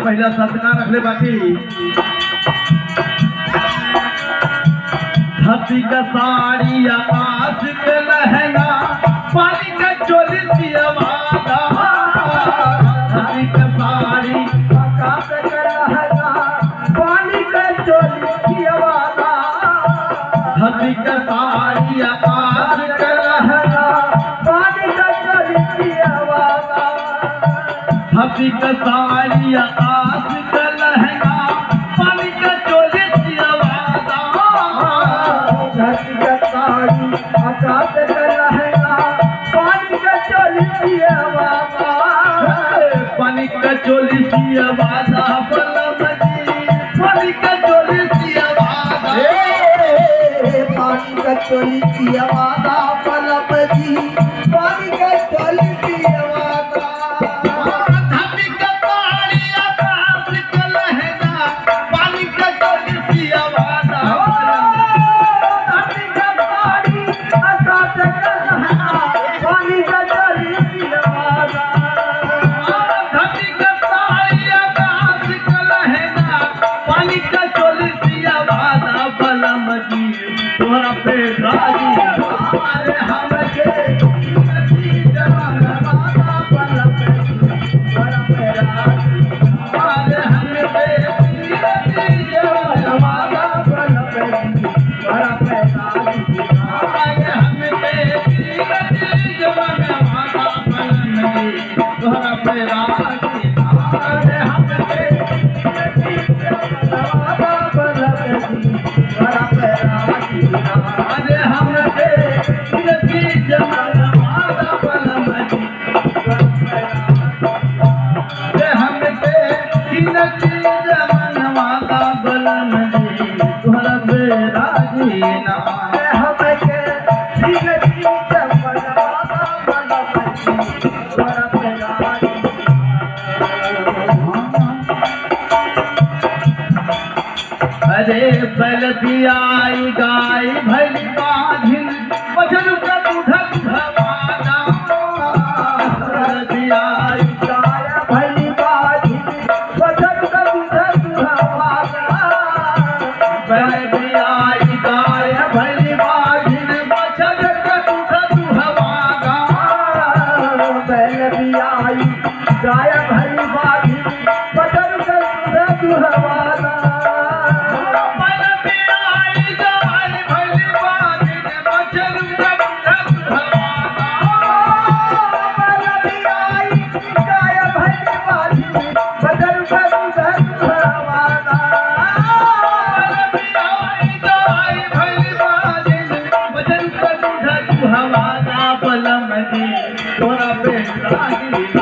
पहिला सत्कार रखले बाकी धरती का साड़ी आकाश के लहंगा पानी का चोली दियावादा धरती का साड़ी आकाश के लहंगा पानी का चोली दियावादा धरती का साड़ी आकाश के लहंगा पानी का चोली दियावादा धरती का साड़ी आकाश का लहंगा पानी का चोली दियावादा धरती का साड़ी आकाश का लहंगा पानी का चोली दियावादा पानी का चोली दियावादा पानी का चोली दियावादा पानी का चोली दियावादा पलपजी पानी का चोली दियावादा अरे बलदी आई गाय भली बाधिन बछड़ू का दूधा धवाना बलदी आई गाय भली बाधिन बछड़ू का दूधा धवाना बलदी आई गाय भली बाधिन बछड़ू का दूधा धवाना बलदी आई गाय भली बाधिन बछड़ू का दूधा धवाना तोरा पे